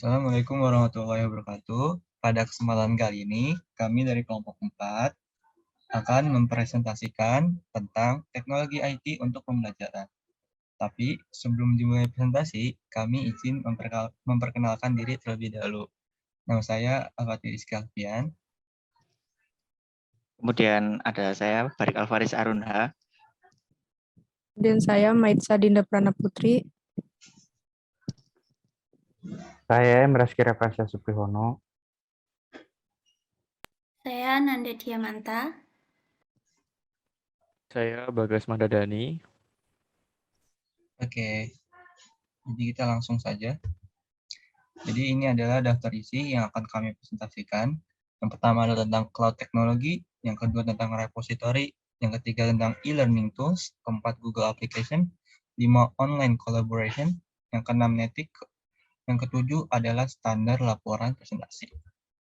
Assalamualaikum warahmatullahi wabarakatuh. Pada kesempatan kali ini, kami dari kelompok 4 akan mempresentasikan tentang teknologi IT untuk pembelajaran. Tapi sebelum dimulai presentasi, kami izin memperkenalkan diri terlebih dahulu. Nama saya Al-Fatih Rizky Alfian. Kemudian ada saya, Barik Alvaris Arunha. Dan saya Maitza Dinda Prana Putri. Saya Meraski Revasya Suprihono. Saya Nanda Diamanta. Saya Bagas Mandadani. Oke, jadi kita langsung saja. Jadi ini adalah daftar isi yang akan kami presentasikan. Yang pertama adalah tentang cloud technology, yang kedua tentang repository, yang ketiga tentang e-learning tools, keempat Google Application, 5 online collaboration, yang keenam Netic, yang ketujuh adalah standar laporan presentasi.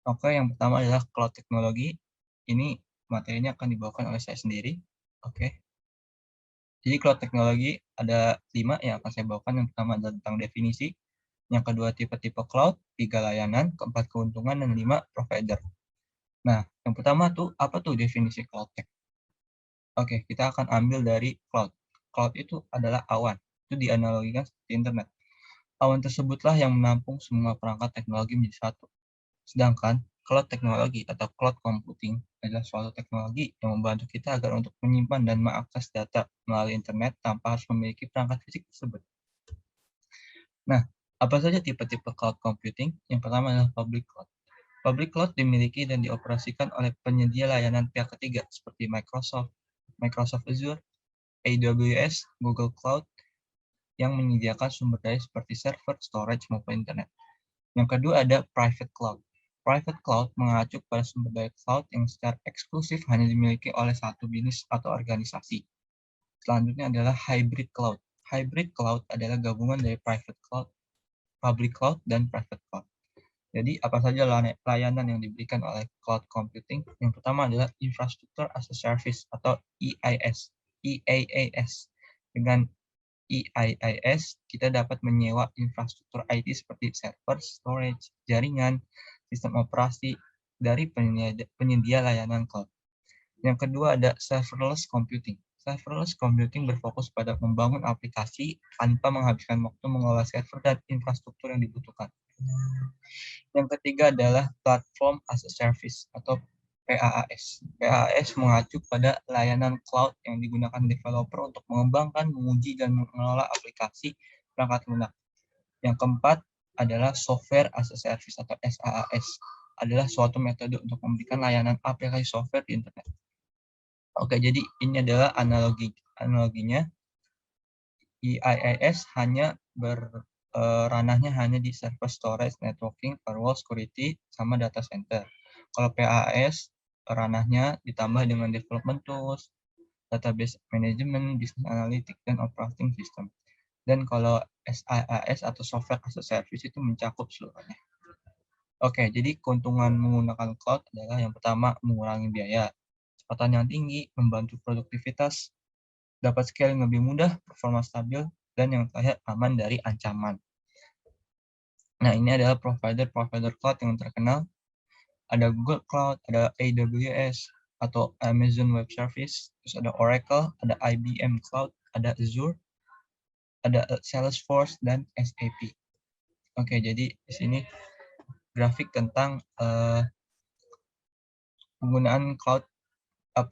Oke, yang pertama adalah cloud technology. Ini materinya akan dibawakan oleh saya sendiri. Oke. Jadi cloud technology ada 5 yang akan saya bawakan. Yang pertama adalah tentang definisi, yang kedua tipe-tipe cloud, 3 layanan, keempat keuntungan, dan 5 provider. Nah, yang pertama tuh apa tuh definisi cloud tech? Oke, kita akan ambil dari cloud. Cloud itu adalah awan. Itu dianalogikan seperti internet. Awan tersebutlah yang menampung semua perangkat teknologi menjadi satu. Sedangkan cloud teknologi atau cloud computing adalah suatu teknologi yang membantu kita agar untuk menyimpan dan mengakses data melalui internet tanpa harus memiliki perangkat fisik tersebut. Nah, apa saja tipe-tipe cloud computing? Yang pertama adalah public cloud. Public cloud dimiliki dan dioperasikan oleh penyedia layanan pihak ketiga seperti Microsoft Azure, AWS, Google Cloud, yang menyediakan sumber daya seperti server, storage, maupun internet. Yang kedua ada private cloud. Private cloud mengacu pada sumber daya cloud yang secara eksklusif hanya dimiliki oleh satu bisnis atau organisasi. Selanjutnya adalah hybrid cloud. Hybrid cloud adalah gabungan dari private cloud, public cloud, dan private cloud. Jadi apa saja layanan yang diberikan oleh cloud computing? Yang pertama adalah infrastructure as a service atau EIS. EaaS. Dengan EIS, kita dapat menyewa infrastruktur IT seperti server, storage, jaringan, sistem operasi dari penyedia layanan cloud. Yang kedua ada serverless computing. Serverless computing berfokus pada membangun aplikasi tanpa menghabiskan waktu mengelola server dan infrastruktur yang dibutuhkan. Yang ketiga adalah platform as a service atau PaaS. PaaS mengacu pada layanan cloud yang digunakan developer untuk mengembangkan, menguji, dan mengelola aplikasi perangkat lunak. Yang keempat adalah software as a service atau SaaS. Adalah suatu metode untuk memberikan layanan aplikasi software di internet. Oke, jadi ini adalah analoginya. EIAS hanya ranahnya hanya di server, storage, networking, firewall, security, sama data center. Kalau PaaS ranahnya ditambah dengan development tools, database management, business analytics, dan operating system. Dan kalau SaaS atau software as a service itu mencakup seluruhnya. Oke, jadi keuntungan menggunakan cloud adalah yang pertama mengurangi biaya, kecepatan yang tinggi, membantu produktivitas, dapat scaling lebih mudah, performa stabil, dan yang terakhir aman dari ancaman. Nah, ini adalah provider cloud yang terkenal. Ada Google Cloud, ada AWS atau Amazon Web Service, terus ada Oracle, ada IBM Cloud, ada Azure, ada Salesforce, dan SAP. Oke, jadi di sini grafik tentang penggunaan cloud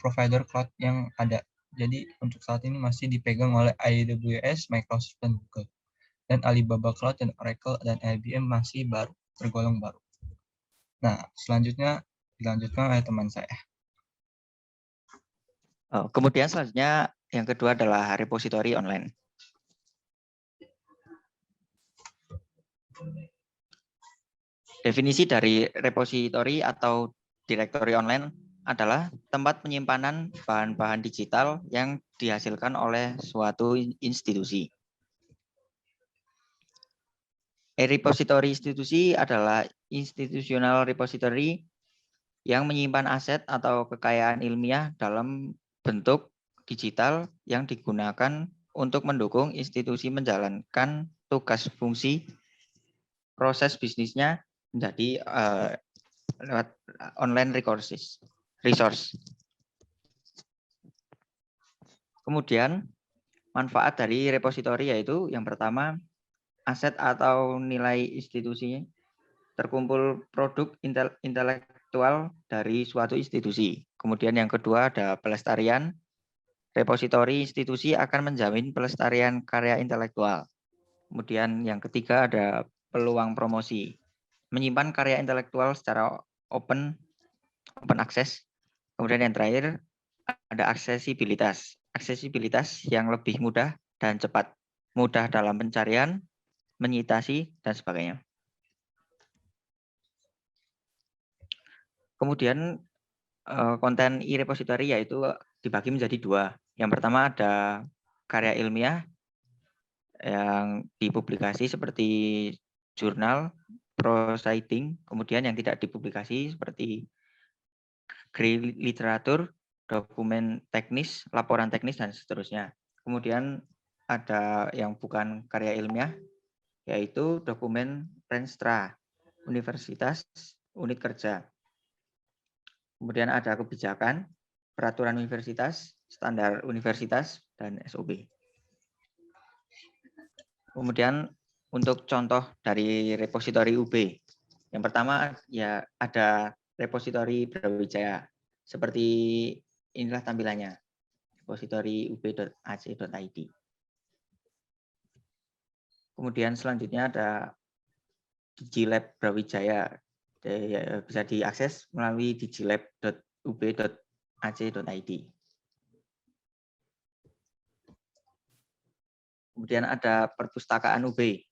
provider cloud yang ada. Jadi untuk saat ini masih dipegang oleh AWS, Microsoft, dan Google. Dan Alibaba Cloud dan Oracle dan IBM masih baru, tergolong baru. Nah, selanjutnya dilanjutkan oleh teman saya. Kemudian selanjutnya yang kedua adalah repository online. Definisi dari repository atau directory online adalah tempat penyimpanan bahan-bahan digital yang dihasilkan oleh suatu institusi. Repository institusi adalah institutional repository yang menyimpan aset atau kekayaan ilmiah dalam bentuk digital yang digunakan untuk mendukung institusi menjalankan tugas fungsi proses bisnisnya menjadi lewat online resource. Kemudian manfaat dari repositori yaitu yang pertama, aset atau nilai institusinya terkumpul produk intelektual dari suatu institusi. Kemudian yang kedua ada pelestarian. Repositori institusi akan menjamin pelestarian karya intelektual. Kemudian yang ketiga ada peluang promosi. Menyimpan karya intelektual secara open access. Kemudian yang terakhir ada aksesibilitas. Aksesibilitas yang lebih mudah dan cepat. Mudah dalam pencarian, menyitasi, dan sebagainya. Kemudian konten e-repository yaitu dibagi menjadi dua. Yang pertama ada karya ilmiah yang dipublikasi seperti jurnal, proceeding, kemudian yang tidak dipublikasi seperti literatur, dokumen teknis, laporan teknis, dan seterusnya. Kemudian ada yang bukan karya ilmiah, yaitu dokumen Renstra, Universitas, Unit Kerja. Kemudian ada kebijakan, peraturan universitas, standar universitas, dan SOP. Kemudian untuk contoh dari repositori UB. Yang pertama ya ada repositori Brawijaya. Seperti inilah tampilannya. Repositori ub.ac.id. Kemudian selanjutnya ada Digilab Brawijaya. Bisa diakses melalui digilab.ub.ac.id. Kemudian ada perpustakaan UB.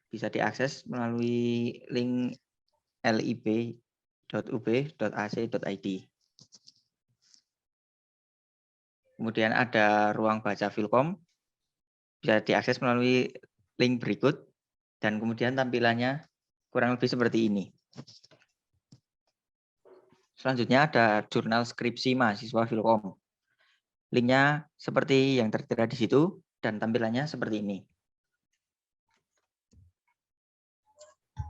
Bisa diakses melalui link lib.ub.ac.id. Kemudian ada ruang baca Filkom. Bisa diakses melalui link berikut. Dan kemudian tampilannya kurang lebih seperti ini. Selanjutnya ada jurnal skripsi mahasiswa Filkom. Linknya seperti yang tertera di situ dan tampilannya seperti ini.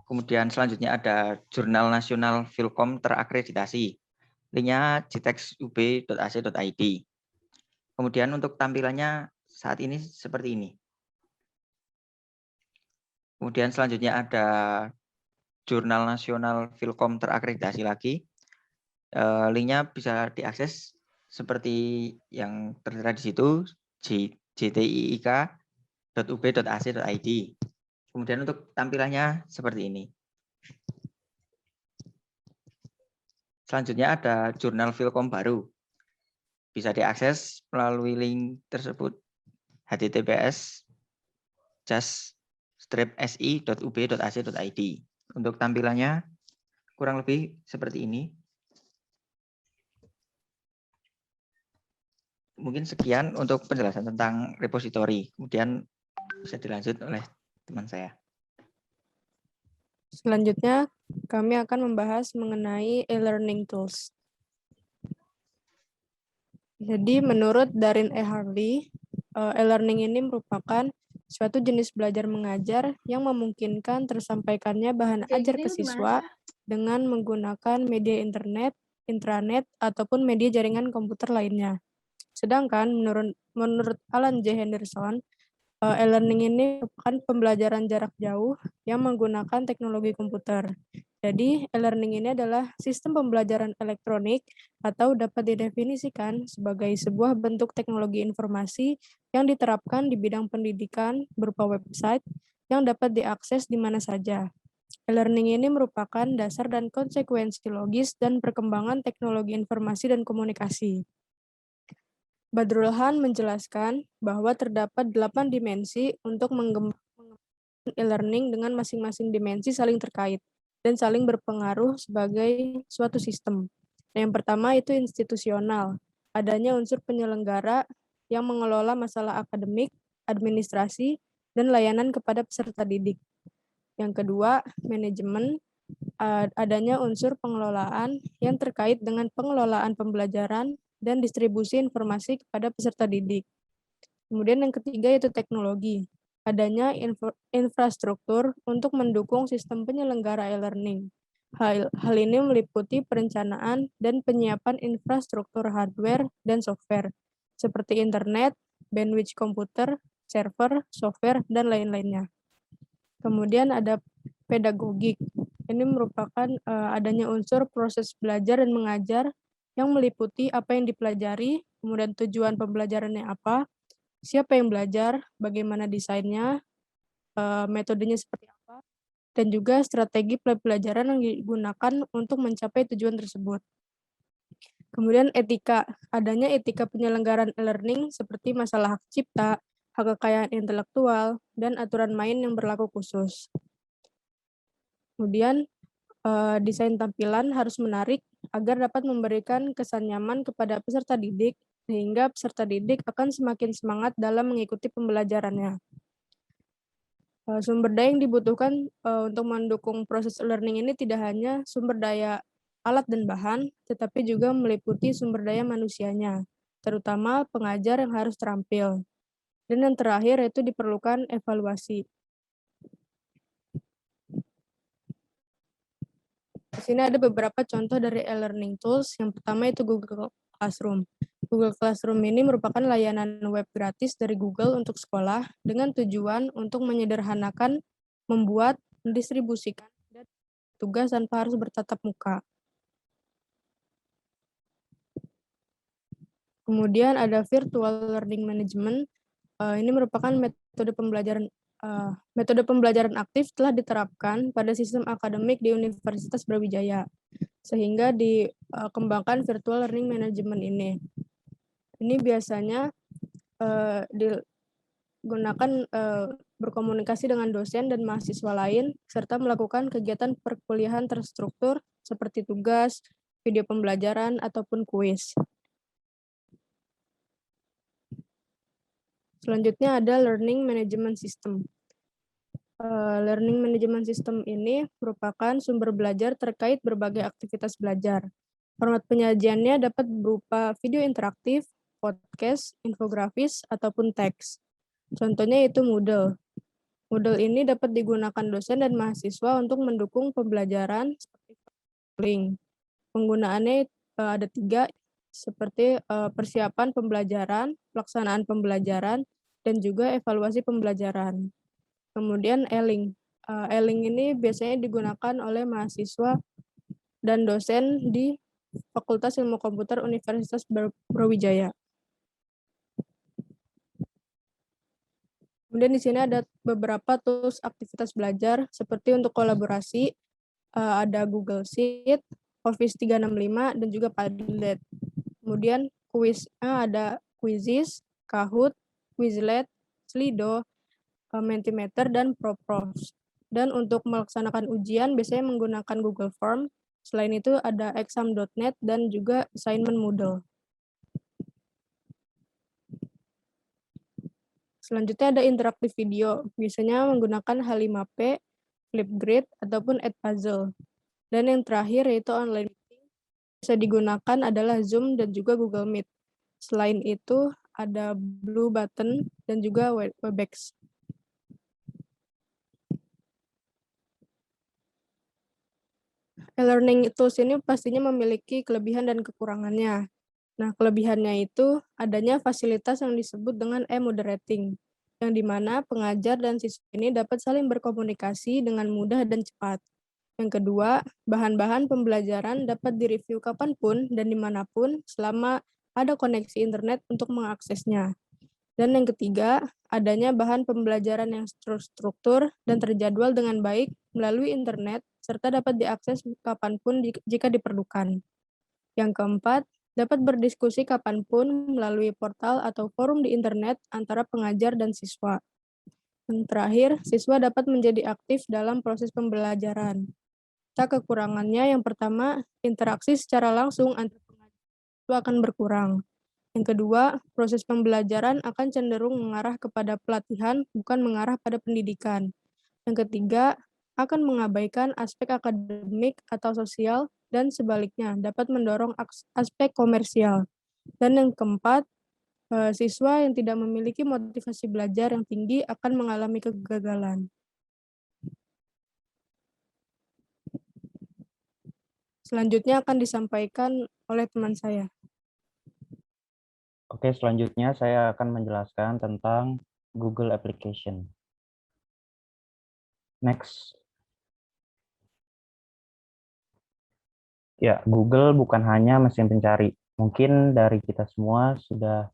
Kemudian selanjutnya ada jurnal nasional Filkom terakreditasi. Linknya jtexub.ac.id. Kemudian untuk tampilannya saat ini seperti ini. Kemudian selanjutnya ada jurnal nasional Filkom terakreditasi lagi. Linknya bisa diakses seperti yang tertera di situ, jtiik.ub.ac.id. Kemudian untuk tampilannya seperti ini. Selanjutnya ada jurnal Filkom baru. Bisa diakses melalui link tersebut, https://si.ub.ac.id. Untuk tampilannya kurang lebih seperti ini. Mungkin sekian untuk penjelasan tentang repositori. Kemudian bisa dilanjut oleh teman saya. Selanjutnya, kami akan membahas mengenai e-learning tools. Jadi, menurut Darin E. Harley, e-learning ini merupakan suatu jenis belajar mengajar yang memungkinkan tersampaikannya bahan ajar ke siswa dengan menggunakan media internet, intranet, ataupun media jaringan komputer lainnya. Sedangkan menurut Alan J. Henderson, e-learning ini merupakan pembelajaran jarak jauh yang menggunakan teknologi komputer. Jadi, e-learning ini adalah sistem pembelajaran elektronik atau dapat didefinisikan sebagai sebuah bentuk teknologi informasi yang diterapkan di bidang pendidikan berupa website yang dapat diakses di mana saja. E-learning ini merupakan dasar dan konsekuensi logis dan perkembangan teknologi informasi dan komunikasi. Badrul Han menjelaskan bahwa terdapat 8 dimensi untuk mengembangkan e-learning dengan masing-masing dimensi saling terkait dan saling berpengaruh sebagai suatu sistem. Yang pertama itu institusional, adanya unsur penyelenggara yang mengelola masalah akademik, administrasi, dan layanan kepada peserta didik. Yang kedua, manajemen, adanya unsur pengelolaan yang terkait dengan pengelolaan pembelajaran dan distribusi informasi kepada peserta didik. Kemudian yang ketiga yaitu teknologi. adanya infrastruktur untuk mendukung sistem penyelenggara e-learning. Hal ini meliputi perencanaan dan penyiapan infrastruktur hardware dan software, seperti internet, bandwidth komputer, server, software, dan lain-lainnya. Kemudian ada pedagogik. Ini merupakan adanya unsur proses belajar dan mengajar yang meliputi apa yang dipelajari, kemudian tujuan pembelajarannya apa, siapa yang belajar, bagaimana desainnya, metodenya seperti apa, dan juga strategi pembelajaran yang digunakan untuk mencapai tujuan tersebut. Kemudian etika, adanya etika penyelenggaraan e-learning seperti masalah hak cipta, hak kekayaan intelektual, dan aturan main yang berlaku khusus. Kemudian desain tampilan harus menarik agar dapat memberikan kesan nyaman kepada peserta didik, sehingga peserta didik akan semakin semangat dalam mengikuti pembelajarannya. Sumber daya yang dibutuhkan untuk mendukung proses learning ini tidak hanya sumber daya alat dan bahan, tetapi juga meliputi sumber daya manusianya, terutama pengajar yang harus terampil. Dan yang terakhir yaitu diperlukan evaluasi. Di sini ada beberapa contoh dari e-learning tools. Yang pertama itu Google Classroom. Google Classroom ini merupakan layanan web gratis dari Google untuk sekolah dengan tujuan untuk menyederhanakan, membuat, mendistribusikan, dan tugas tanpa harus bertatap muka. Kemudian ada Virtual Learning Management. Ini merupakan metode pembelajaran aktif telah diterapkan pada sistem akademik di Universitas Brawijaya, sehingga dikembangkan virtual learning management ini. Ini biasanya digunakan berkomunikasi dengan dosen dan mahasiswa lain, serta melakukan kegiatan perkuliahan terstruktur seperti tugas, video pembelajaran, ataupun kuis. Selanjutnya ada Learning Management System. Learning Management System ini merupakan sumber belajar terkait berbagai aktivitas belajar. Format penyajiannya dapat berupa video interaktif, podcast, infografis, ataupun teks. Contohnya itu Moodle. Moodle ini dapat digunakan dosen dan mahasiswa untuk mendukung pembelajaran seperti link. Penggunaannya ada 3, seperti persiapan pembelajaran, pelaksanaan pembelajaran, dan juga evaluasi pembelajaran. Kemudian e-link. E-link ini biasanya digunakan oleh mahasiswa dan dosen di Fakultas Ilmu Komputer Universitas Brawijaya. Kemudian di sini ada beberapa tools aktivitas belajar seperti untuk kolaborasi, ada Google Sheet, Office 365, dan juga Padlet. Kemudian kuisnya ada Quizizz, Kahoot, Quizlet, Slido, Mentimeter, dan ProProfs. Dan untuk melaksanakan ujian biasanya menggunakan Google Form. Selain itu ada exam.net dan juga assignment Moodle. Selanjutnya ada interaktif video, biasanya menggunakan H5P, Flipgrid, ataupun Edpuzzle. Dan yang terakhir yaitu online meeting, bisa digunakan adalah Zoom dan juga Google Meet. Selain itu ada Blue Button dan juga Webex. E-learning tools ini pastinya memiliki kelebihan dan kekurangannya. Nah, kelebihannya itu adanya fasilitas yang disebut dengan e-moderating, yang dimana pengajar dan siswa ini dapat saling berkomunikasi dengan mudah dan cepat. Yang kedua, bahan-bahan pembelajaran dapat direview kapanpun dan dimanapun selama ada koneksi internet untuk mengaksesnya. Dan yang ketiga, adanya bahan pembelajaran yang terstruktur dan terjadwal dengan baik melalui internet, serta dapat diakses kapanpun jika diperlukan. Yang keempat, dapat berdiskusi kapanpun melalui portal atau forum di internet antara pengajar dan siswa. Yang terakhir, siswa dapat menjadi aktif dalam proses pembelajaran. Kekurangannya yang pertama, interaksi secara langsung antar pengajar itu akan berkurang. Yang kedua, proses pembelajaran akan cenderung mengarah kepada pelatihan, bukan mengarah pada pendidikan. Yang ketiga, akan mengabaikan aspek akademik atau sosial, dan sebaliknya dapat mendorong aspek komersial. Dan yang keempat, Siswa yang tidak memiliki motivasi belajar yang tinggi akan mengalami kegagalan. Selanjutnya akan disampaikan oleh teman saya. Oke, selanjutnya saya akan menjelaskan tentang Google Application. Next. Ya, Google bukan hanya mesin pencari. Mungkin dari kita semua sudah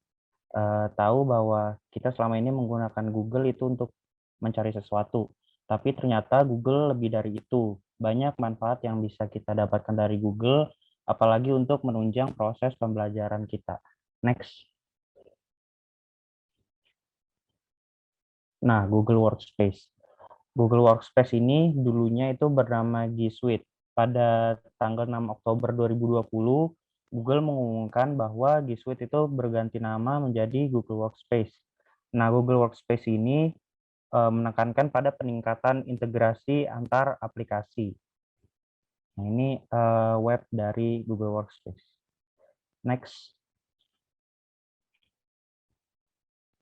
tahu bahwa kita selama ini menggunakan Google itu untuk mencari sesuatu. Tapi ternyata Google lebih dari itu. Banyak manfaat yang bisa kita dapatkan dari Google, apalagi untuk menunjang proses pembelajaran kita. Next. Nah, Google Workspace. Google Workspace ini dulunya itu bernama G Suite. Pada tanggal 6 Oktober 2020, Google mengumumkan bahwa G Suite itu berganti nama menjadi Google Workspace. Nah, Google Workspace ini menekankan pada peningkatan integrasi antar aplikasi. Nah, ini web dari Google Workspace. Next.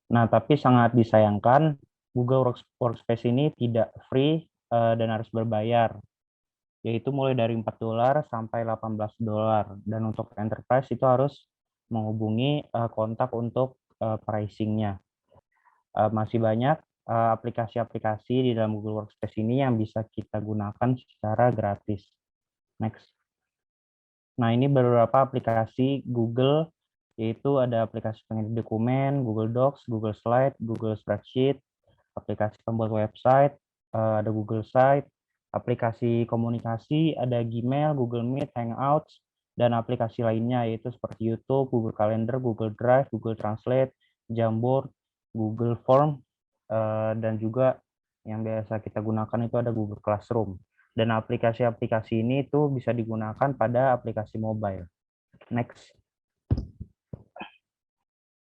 Nah, tapi sangat disayangkan, Google Workspace ini tidak free dan harus berbayar, yaitu mulai dari $4 sampai $18. Dan untuk enterprise itu harus menghubungi kontak untuk pricing-nya. Masih banyak aplikasi-aplikasi di dalam Google Workspace ini yang bisa kita gunakan secara gratis. Next. Nah, ini beberapa aplikasi Google, yaitu ada aplikasi pengedit dokumen, Google Docs, Google Slide, Google Spreadsheet, aplikasi pembuat website, ada Google Site, aplikasi komunikasi, ada Gmail, Google Meet, Hangouts, dan aplikasi lainnya yaitu seperti YouTube, Google Calendar, Google Drive, Google Translate, Jamboard, Google Form, dan juga yang biasa kita gunakan itu ada Google Classroom. Dan aplikasi-aplikasi ini itu bisa digunakan pada aplikasi mobile. Next.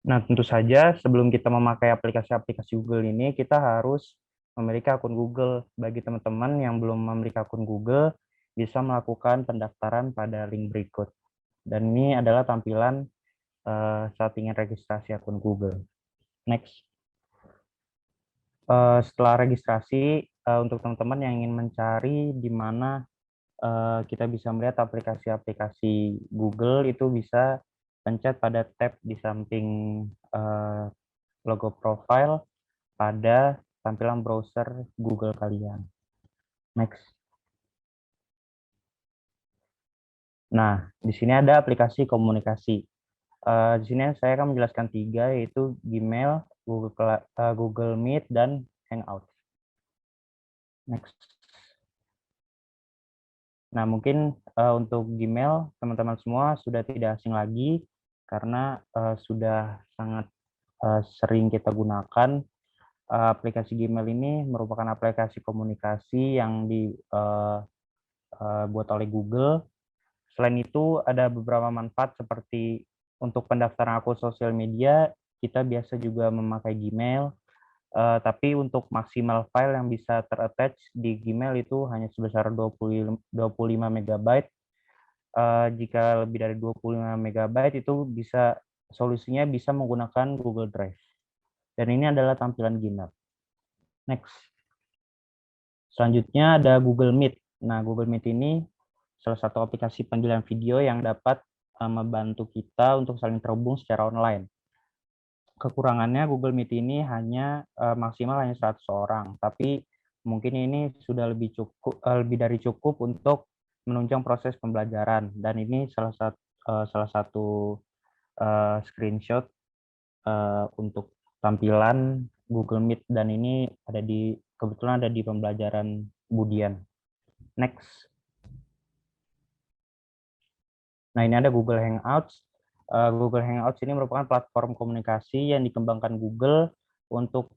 Nah, tentu saja sebelum kita memakai aplikasi-aplikasi Google ini, kita harus memiliki akun Google. Bagi teman-teman yang belum memiliki akun Google, bisa melakukan pendaftaran pada link berikut. Dan ini adalah tampilan saat ingin registrasi akun Google. Next. Setelah registrasi, untuk teman-teman yang ingin mencari di mana kita bisa melihat aplikasi-aplikasi Google, itu bisa pencet pada tab di samping logo profile pada tampilan browser Google kalian. Next. Nah, di sini ada aplikasi komunikasi. Di sini saya akan menjelaskan 3, yaitu Gmail, Google Meet, dan Hangout. Next. Nah, mungkin untuk Gmail, teman-teman semua sudah tidak asing lagi, karena sudah sangat sering kita gunakan. Aplikasi Gmail ini merupakan aplikasi komunikasi yang dibuat oleh Google. Selain itu, ada beberapa manfaat seperti untuk pendaftaran akun sosial media, kita biasa juga memakai Gmail, tapi untuk maksimal file yang bisa ter-attach di Gmail itu hanya sebesar 25 MB. Jika lebih dari 25 MB itu solusinya bisa menggunakan Google Drive. Dan ini adalah tampilan Gmail. Next. Selanjutnya ada Google Meet. Nah, Google Meet ini salah satu aplikasi panggilan video yang dapat membantu kita untuk saling terhubung secara online. Kekurangannya Google Meet ini hanya maksimal hanya 100 orang, tapi mungkin ini sudah lebih dari cukup untuk menunjang proses pembelajaran. Dan ini salah satu screenshot untuk tampilan Google Meet, dan ini kebetulan ada di pembelajaran Budian. Next. Nah, ini ada Google Hangouts. Google Hangouts ini merupakan platform komunikasi yang dikembangkan Google untuk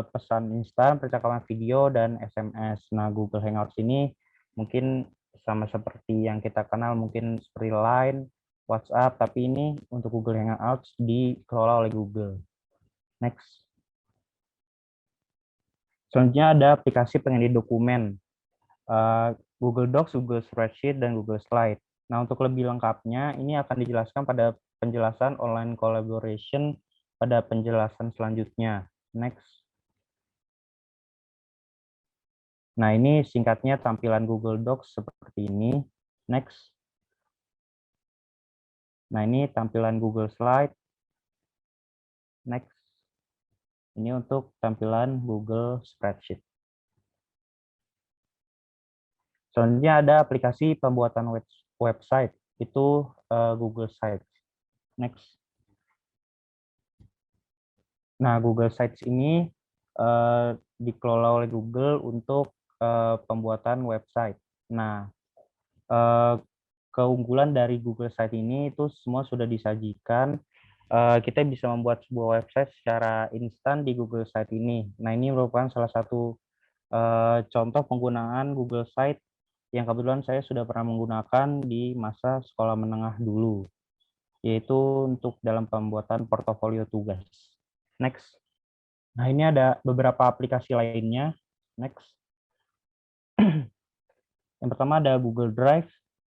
pesan instan, percakapan video, dan SMS. Nah, Google Hangouts ini mungkin sama seperti yang kita kenal, mungkin seperti Line, WhatsApp, tapi ini untuk Google Hangouts dikelola oleh Google. Next. Selanjutnya ada aplikasi pengedit dokumen, Google Docs, Google Spreadsheet, dan Google Slide. Nah, untuk lebih lengkapnya, ini akan dijelaskan pada penjelasan online collaboration pada penjelasan selanjutnya. Next. Nah, ini singkatnya tampilan Google Docs seperti ini. Next. Nah, ini tampilan Google Slide. Next. Ini untuk tampilan Google Spreadsheet. Selanjutnya ada aplikasi pembuatan website, itu Google Sites. Next. Nah, Google Sites ini dikelola oleh Google untuk pembuatan website. Nah, keunggulan dari Google Sites ini itu semua sudah disajikan. Kita bisa membuat sebuah website secara instan di Google Sites ini. Nah, ini merupakan salah satu contoh penggunaan Google Sites yang kebetulan saya sudah pernah menggunakan di masa sekolah menengah dulu, yaitu untuk dalam pembuatan portofolio tugas. Next. Nah, ini ada beberapa aplikasi lainnya. Next. Yang pertama ada Google Drive.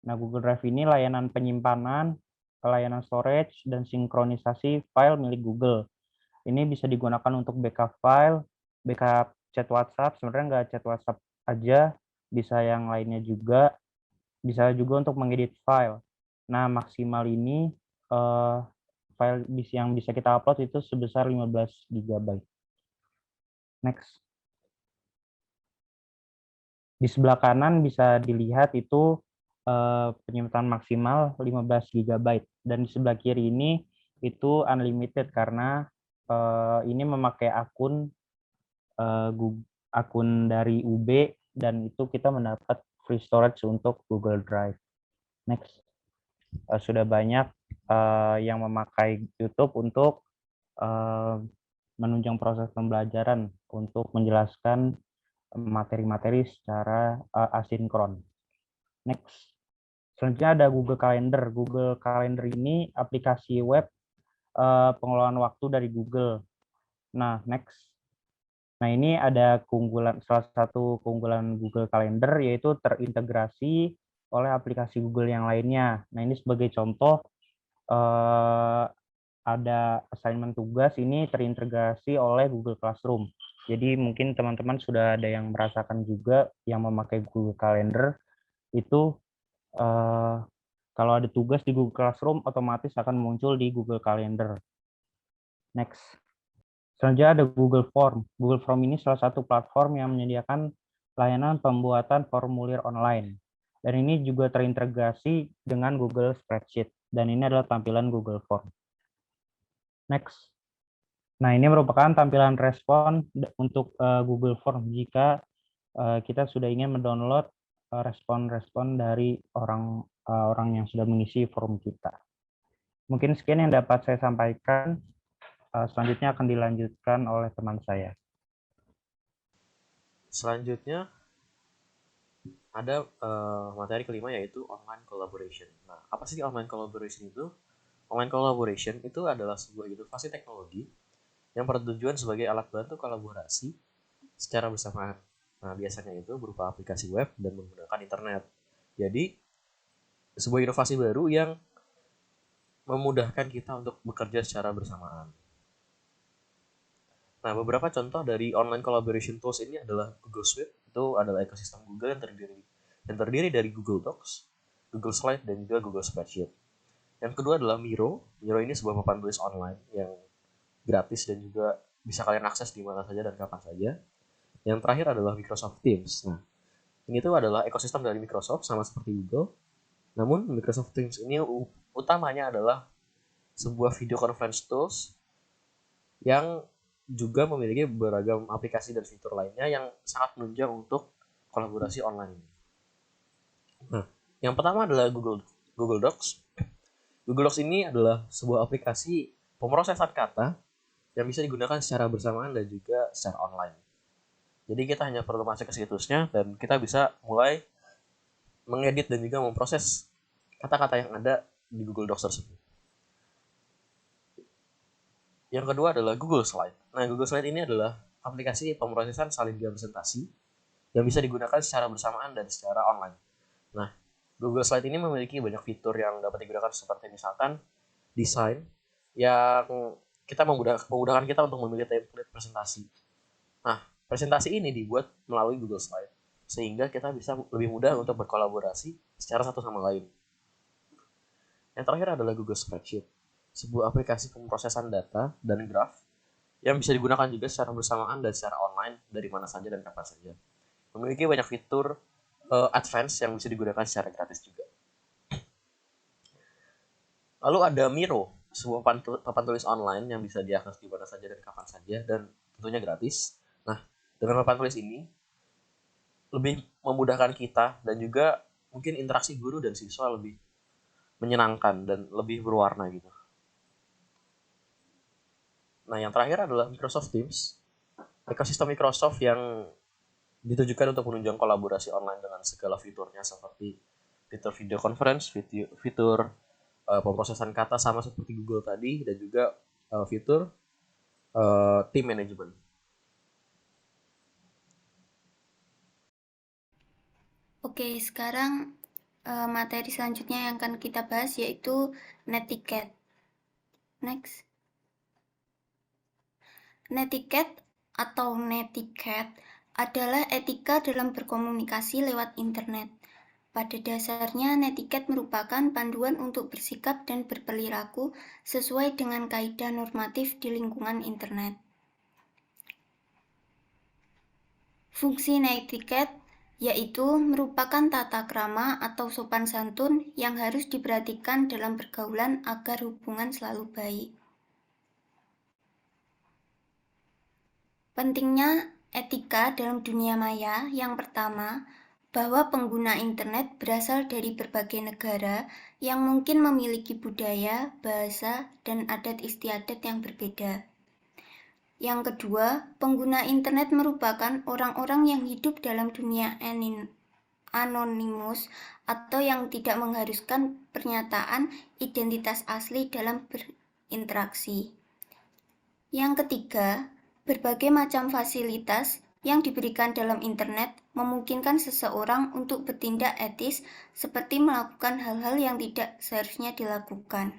Nah, Google Drive ini layanan penyimpanan, layanan storage, dan sinkronisasi file milik Google. Ini bisa digunakan untuk backup file, backup chat WhatsApp, sebenarnya nggak chat WhatsApp aja, bisa yang lainnya juga, bisa juga untuk mengedit file. Nah, maksimal ini file yang bisa kita upload itu sebesar 15 GB. Next. Di sebelah kanan bisa dilihat itu penyimpanan maksimal 15 GB, dan di sebelah kiri ini itu unlimited karena ini memakai akun dari UB, dan itu kita mendapat free storage untuk Google Drive. Next. Sudah banyak yang memakai YouTube untuk menunjang proses pembelajaran untuk menjelaskan materi-materi secara asinkron. Next. Selanjutnya ada Google Calendar. Google Calendar ini aplikasi web pengelolaan waktu dari Google. Nah, next. Nah, ini ada salah satu keunggulan Google Calendar, yaitu terintegrasi oleh aplikasi Google yang lainnya. Nah, ini sebagai contoh, ada assignment tugas ini terintegrasi oleh Google Classroom. Jadi mungkin teman-teman sudah ada yang merasakan juga yang memakai Google Calendar, itu kalau ada tugas di Google Classroom, otomatis akan muncul di Google Calendar. Next. Selanjutnya ada Google Form. Google Form ini salah satu platform yang menyediakan layanan pembuatan formulir online. Dan ini juga terintegrasi dengan Google Spreadsheet. Dan ini adalah tampilan Google Form. Next. Nah, ini merupakan tampilan respon untuk Google Form jika kita sudah ingin mendownload respon-respon dari orang yang sudah mengisi form kita. Mungkin sekian yang dapat saya sampaikan. Selanjutnya akan dilanjutkan oleh teman saya. Selanjutnya ada materi kelima, yaitu online collaboration. Nah, apa sih online collaboration itu? Online collaboration itu adalah sebuah inovasi teknologi yang bertujuan sebagai alat bantu kolaborasi secara bersamaan. Nah, biasanya itu berupa aplikasi web dan menggunakan internet. Jadi, sebuah inovasi baru yang memudahkan kita untuk bekerja secara bersamaan. Nah, beberapa contoh dari online collaboration tools ini adalah Google Suite, itu adalah ekosistem Google yang terdiri dari Google Docs, Google Slide, dan juga Google Spreadsheet. Yang kedua adalah Miro. Miro ini sebuah papan tulis online yang gratis dan juga bisa kalian akses di mana saja dan kapan saja. Yang terakhir adalah Microsoft Teams. Nah, ini tuh adalah ekosistem dari Microsoft sama seperti Google. Namun Microsoft Teams ini utamanya adalah sebuah video conference tools yang juga memiliki beragam aplikasi dan fitur lainnya yang sangat menunjang untuk kolaborasi online. Nah, yang pertama adalah Google Docs. Google Docs ini adalah sebuah aplikasi pemrosesan kata yang bisa digunakan secara bersamaan dan juga secara online. Jadi kita hanya perlu masuk ke situsnya dan kita bisa mulai mengedit dan juga memproses kata-kata yang ada di Google Docs tersebut. Yang kedua adalah Google Slide. Nah, Google Slide ini adalah aplikasi pemrosesan salin presentasi yang bisa digunakan secara bersamaan dan secara online. Nah, Google Slide ini memiliki banyak fitur yang dapat digunakan seperti misalkan desain yang memudahkan kita untuk memilih template presentasi. Nah, presentasi ini dibuat melalui Google Slide, sehingga kita bisa lebih mudah untuk berkolaborasi secara satu sama lain. Yang terakhir adalah Google Spreadsheet, sebuah aplikasi pemrosesan data dan graf yang bisa digunakan juga secara bersamaan dan secara online dari mana saja dan kapan saja. Memiliki banyak fitur advance yang bisa digunakan secara gratis juga. Lalu ada Miro, sebuah papan tulis online yang bisa diakses di mana saja dan kapan saja dan tentunya gratis. Nah, dengan papan tulis ini lebih memudahkan kita dan juga mungkin interaksi guru dan siswa lebih menyenangkan dan lebih berwarna gitu. Nah, yang terakhir adalah Microsoft Teams, ekosistem Microsoft yang ditujukan untuk menunjang kolaborasi online dengan segala fiturnya seperti fitur video conference, fitur pemrosesan kata sama seperti Google tadi, dan juga fitur team management. Oke, sekarang materi selanjutnya yang akan kita bahas yaitu netiquette. Next. Netiquette atau netiquette adalah etika dalam berkomunikasi lewat internet. Pada dasarnya, netiquette merupakan panduan untuk bersikap dan berperilaku sesuai dengan kaidah normatif di lingkungan internet. Fungsi netiquette yaitu merupakan tata krama atau sopan santun yang harus diperhatikan dalam pergaulan agar hubungan selalu baik. Pentingnya etika dalam dunia maya yang pertama, bahwa pengguna internet berasal dari berbagai negara yang mungkin memiliki budaya, bahasa, dan adat istiadat yang berbeda. Yang kedua, pengguna internet merupakan orang-orang yang hidup dalam dunia anonimus atau yang tidak mengharuskan pernyataan identitas asli dalam berinteraksi. Yang ketiga, berbagai macam fasilitas yang diberikan dalam internet memungkinkan seseorang untuk bertindak etis seperti melakukan hal-hal yang tidak seharusnya dilakukan.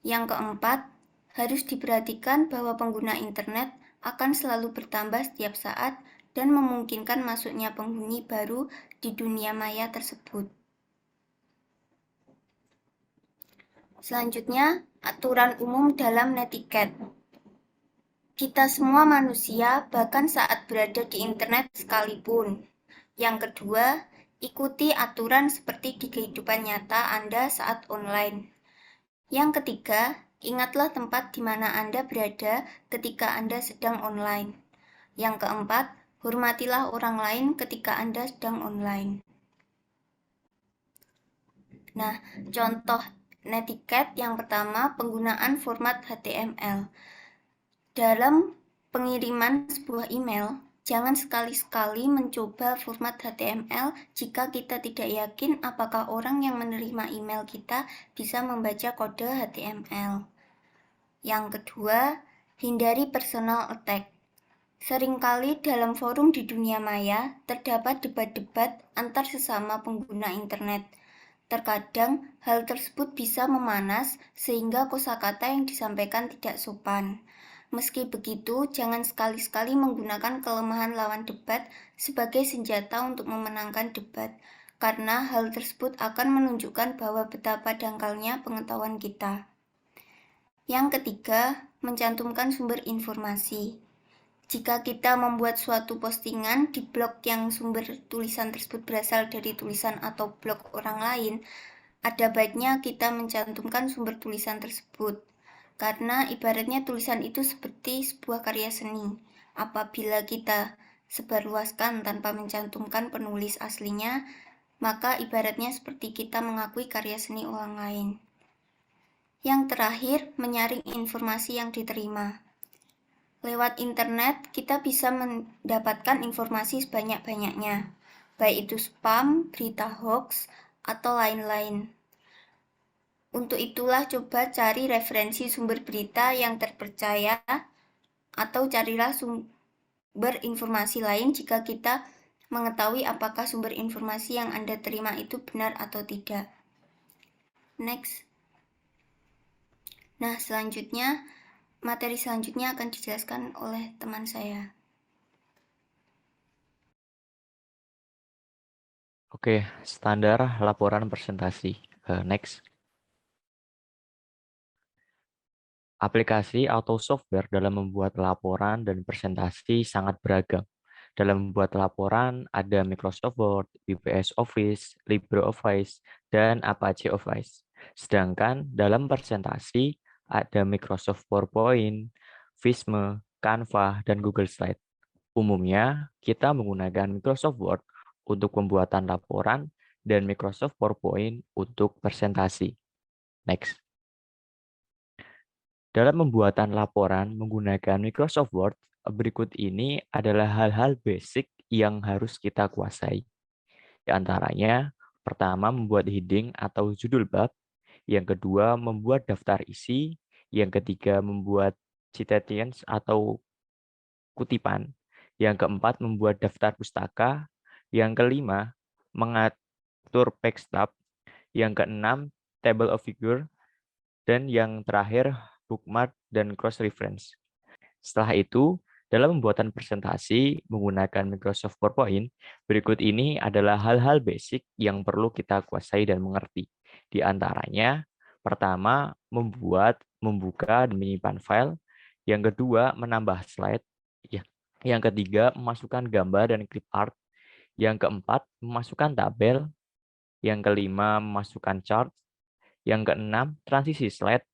Yang keempat, harus diperhatikan bahwa pengguna internet akan selalu bertambah setiap saat dan memungkinkan masuknya penghuni baru di dunia maya tersebut. Selanjutnya, aturan umum dalam netiquette. Kita semua manusia, bahkan saat berada di internet sekalipun. Yang kedua, ikuti aturan seperti di kehidupan nyata Anda saat online. Yang ketiga, ingatlah tempat di mana Anda berada ketika Anda sedang online. Yang keempat, hormatilah orang lain ketika Anda sedang online. Nah, contoh netiquette yang pertama, penggunaan format HTML. Dalam pengiriman sebuah email, jangan sekali-sekali mencoba format HTML jika kita tidak yakin apakah orang yang menerima email kita bisa membaca kode HTML. Yang kedua, hindari personal attack. Seringkali dalam forum di dunia maya terdapat debat-debat antar sesama pengguna internet. Terkadang hal tersebut bisa memanas sehingga kosakata yang disampaikan tidak sopan. Meski begitu, jangan sekali-sekali menggunakan kelemahan lawan debat sebagai senjata untuk memenangkan debat, karena hal tersebut akan menunjukkan bahwa betapa dangkalnya pengetahuan kita. Yang ketiga, mencantumkan sumber informasi. Jika kita membuat suatu postingan di blog yang sumber tulisan tersebut berasal dari tulisan atau blog orang lain, ada baiknya kita mencantumkan sumber tulisan tersebut. Karena ibaratnya tulisan itu seperti sebuah karya seni. Apabila kita sebarluaskan tanpa mencantumkan penulis aslinya, maka ibaratnya seperti kita mengakui karya seni orang lain. Yang terakhir, menyaring informasi yang diterima. Lewat internet, kita bisa mendapatkan informasi sebanyak-banyaknya, baik itu spam, berita hoax, atau lain-lain. Untuk itulah coba cari referensi sumber berita yang terpercaya atau carilah sumber informasi lain jika kita mengetahui apakah sumber informasi yang Anda terima itu benar atau tidak. Next. Nah, selanjutnya materi selanjutnya akan dijelaskan oleh teman saya. Oke, standar laporan presentasi. Next. Aplikasi atau software dalam membuat laporan dan presentasi sangat beragam. Dalam membuat laporan ada Microsoft Word, VPS Office, LibreOffice, dan Apache Office. Sedangkan dalam presentasi ada Microsoft PowerPoint, Visme, Canva, dan Google Slide. Umumnya, kita menggunakan Microsoft Word untuk pembuatan laporan dan Microsoft PowerPoint untuk presentasi. Next. Dalam pembuatan laporan menggunakan Microsoft Word, berikut ini adalah hal-hal basic yang harus kita kuasai. Di antaranya, pertama membuat heading atau judul bab, yang kedua membuat daftar isi, yang ketiga membuat citations atau kutipan, yang keempat membuat daftar pustaka, yang kelima mengatur page tab, yang keenam table of figure, dan yang terakhir bookmark dan cross reference. Setelah itu, dalam pembuatan presentasi menggunakan Microsoft PowerPoint, berikut ini adalah hal-hal basic yang perlu kita kuasai dan mengerti. Di antaranya, pertama, membuka, dan menyimpan file. Yang kedua, menambah slide. Yang ketiga, memasukkan gambar dan clip art. Yang keempat, memasukkan tabel. Yang kelima, memasukkan chart. Yang keenam, transisi slide.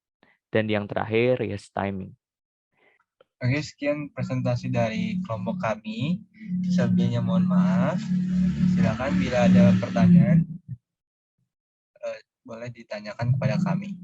Dan yang terakhir, yes timing. Oke, sekian presentasi dari kelompok kami. Sebelumnya mohon maaf. Silakan bila ada pertanyaan, boleh ditanyakan kepada kami.